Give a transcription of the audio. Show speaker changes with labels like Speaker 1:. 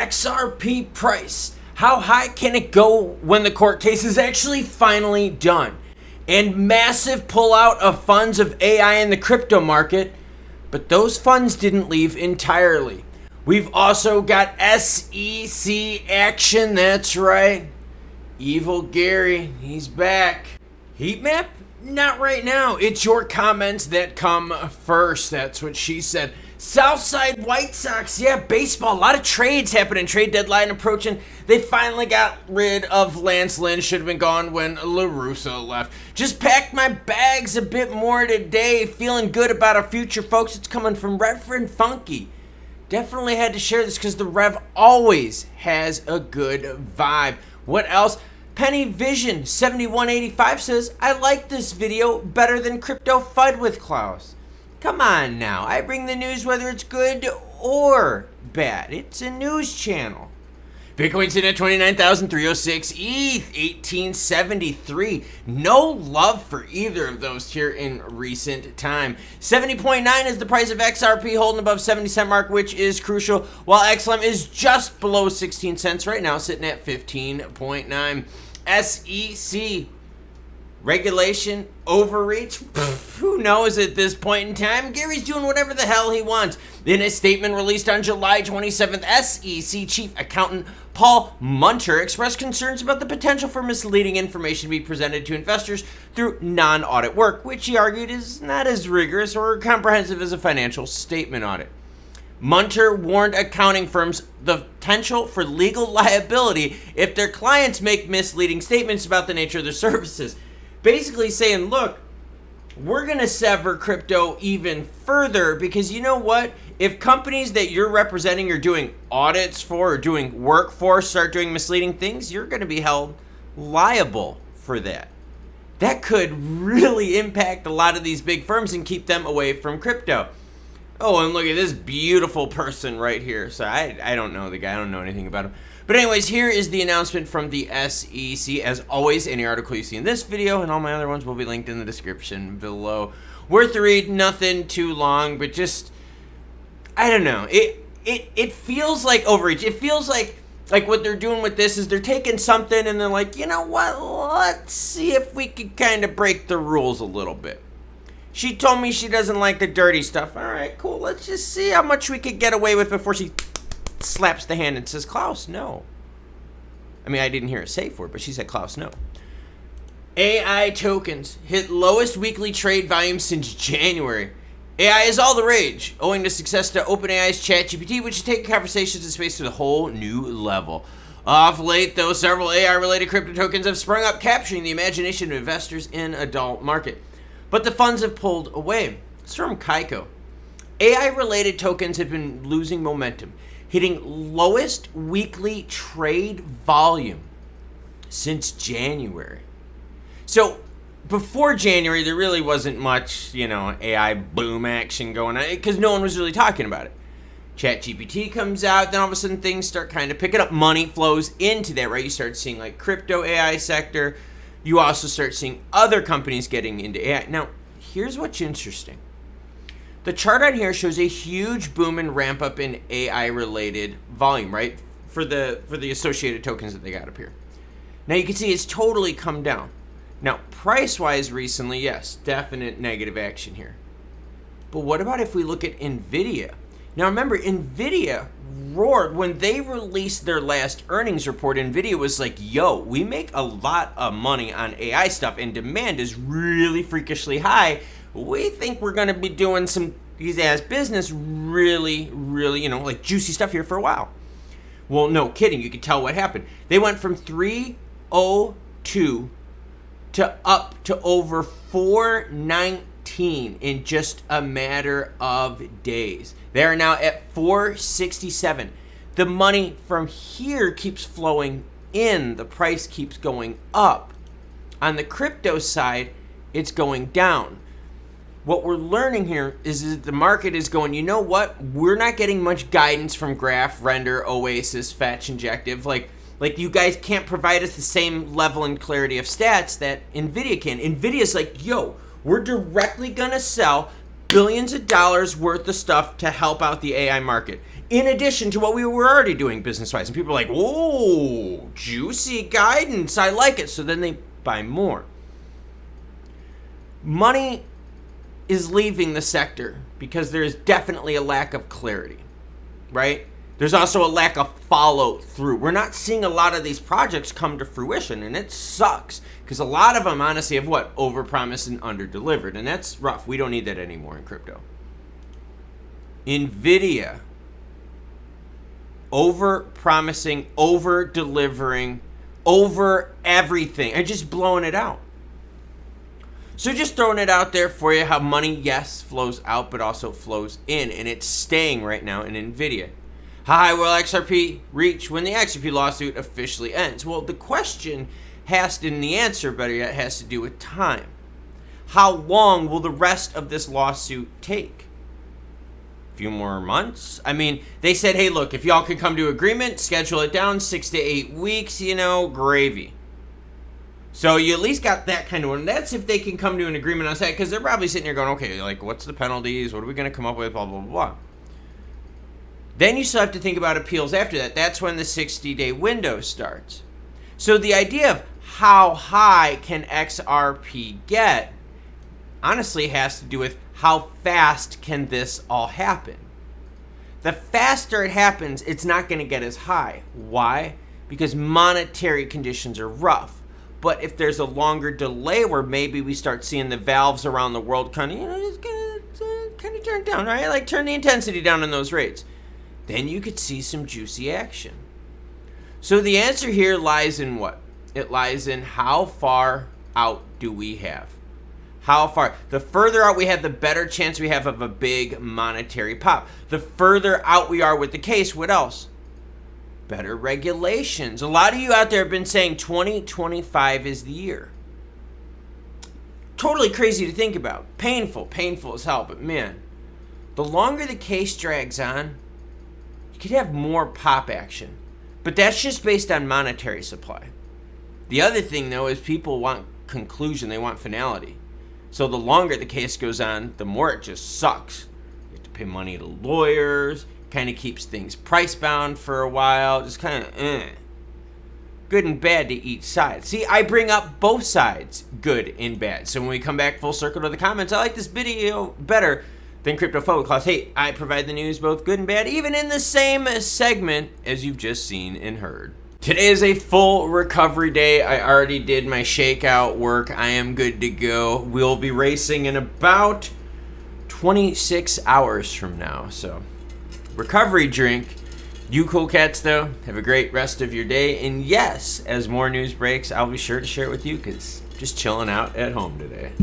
Speaker 1: XRP price. How high can it go when the court case is actually finally done? And massive pullout of funds of AI in the crypto market, but those funds didn't leave entirely. We've also got SEC action, that's right. Evil Gary, he's back. Heat map? Not right now. It's your comments that come first. That's what she said. Southside White Sox, yeah, baseball. A lot of trades happening. Trade deadline approaching. They finally got rid of Lance Lynn. Should have been gone when LaRusso left. Just packed my bags a bit more today. Feeling good about our future, folks. It's coming from Reverend Funky. Definitely had to share this because the Rev always has a good vibe. What else? Penny Vision 7185 says, I like this video better than Crypto FUD with Klaus. Come on now, I bring the news whether it's good or bad. It's a news channel. Bitcoin sitting at 29,306, ETH 1873. No love for either of those here in recent time. 70.9 is the price of XRP, holding above 70 cent mark, which is crucial, while XLM is just below 16 cents right now, sitting at 15.9. SEC regulation overreach? Who knows at this point in time? Gary's doing whatever the hell he wants. In a statement released on July 27th, SEC Chief Accountant Paul Munter expressed concerns about the potential for misleading information to be presented to investors through non-audit work, which he argued is not as rigorous or comprehensive as a financial statement audit. Munter warned accounting firms the potential for legal liability if their clients make misleading statements about the nature of their services. Basically saying, look, we're going to sever crypto even further because you know what? If companies that you're representing or doing audits for or doing work for start doing misleading things, you're going to be held liable for that. That could really impact a lot of these big firms and keep them away from crypto. Oh, and look at this beautiful person right here. So I don't know the guy. I don't know anything about him. But anyways, here is the announcement from the SEC. As always, any article you see in this video and all my other ones will be linked in the description below. Worth the read, nothing too long, but just, I don't know. It feels like overreach. It feels like what they're doing with this is they're taking something and they're like, you know what, let's see if we could kind of break the rules a little bit. She told me she doesn't like the dirty stuff. All right, cool. Let's just see how much we could get away with before she slaps the hand and says, Klaus, no. I mean, I didn't hear a safe word, but she said, Klaus, no. AI tokens hit lowest weekly trade volume since January. AI is all the rage, owing to success to OpenAI's ChatGPT, which is taking conversations in space to a whole new level. Off late, though, several AI-related crypto tokens have sprung up, capturing the imagination of investors in a dull market. But the funds have pulled away. It's from Kaiko. AI-related tokens have been losing momentum, hitting lowest weekly trade volume since January. So before January, there really wasn't much, AI boom action going on because no one was really talking about it. ChatGPT comes out, then all of a sudden things start kind of picking up. Money flows into that, right? You start seeing like crypto AI sector. You also start seeing other companies getting into AI. Now, here's what's interesting. The chart on here shows a huge boom and ramp up in AI-related volume, right? For the associated tokens that they got up here. Now, you can see it's totally come down. Now, price-wise recently, yes, definite negative action here. But what about if we look at NVIDIA? Now, remember, NVIDIA roared when they released their last earnings report. NVIDIA was like, yo, we make a lot of money on AI stuff and demand is really freakishly high. We think we're going to be doing some these-ass business really, like juicy stuff here for a while. Well, no kidding. You can tell what happened. They went from 302 to up to over 419 in just a matter of days. They are now at 467. The money from here keeps flowing in. The price keeps going up. On the crypto side, it's going down. What we're learning here is that the market is going, you know what? We're not getting much guidance from Graph, Render, Oasis, Fetch, Injective. Like you guys can't provide us the same level and clarity of stats that NVIDIA can. NVIDIA's like, yo, we're directly going to sell billions of dollars worth of stuff to help out the AI market. in addition to what we were already doing business-wise. And people are like, whoa, juicy guidance, I like it. So then they buy more. Money is leaving the sector because there is definitely a lack of clarity, right? There's also a lack of follow through. We're not seeing a lot of these projects come to fruition, and it sucks because a lot of them honestly have what? Overpromised and underdelivered, and that's rough. We don't need that anymore in crypto. Nvidia, over-promising, over-delivering, over everything, and just blowing it out. So just throwing it out there for you how money, yes, flows out, but also flows in, and it's staying right now in Nvidia. How high will XRP reach when the XRP lawsuit officially ends? Well, the question and the answer, better yet, has to do with time. How long will the rest of this lawsuit take? A few more months? I mean, they said, hey, look, if y'all can come to agreement, schedule it down 6 to 8 weeks, gravy. So you at least got that kind of one. That's if they can come to an agreement on that, because they're probably sitting here going, okay, like, what's the penalties? What are we going to come up with? Blah, blah, blah. Then you still have to think about appeals after that. That's when the 60-day window starts. So the idea of how high can XRP get honestly has to do with how fast can this all happen. The faster it happens, it's not going to get as high. Why? Because monetary conditions are rough. But if there's a longer delay where maybe we start seeing the valves around the world kind of, it's going to kind of turn down, right? Like turn the intensity down on those rates. Then you could see some juicy action. So the answer here lies in what? It lies in how far out do we have? How far? The further out we have, the better chance we have of a big monetary pop. The further out we are with the case, what else? Better regulations. A lot of you out there have been saying 2025 is the year. Totally crazy to think about. Painful as hell, but man, the longer the case drags on, you could have more pop action. But that's just based on monetary supply. The other thing, though, is people want conclusion. They want finality. So the longer the case goes on, the more it just sucks. You have to pay money to lawyers. Kind of keeps things price bound for a while. Just kind of good and bad to each side. See, I bring up both sides, good and bad. So when we come back full circle to the comments, I like this video better than Crypto Forward Clause. Hey, I provide the news both good and bad, even in the same segment as you've just seen and heard. Today is a full recovery day. I already did my shakeout work. I am good to go. We'll be racing in about 26 hours from now. So, recovery drink. You cool cats, though, have a great rest of your day. And yes, as more news breaks, I'll be sure to share it with you because just chilling out at home today.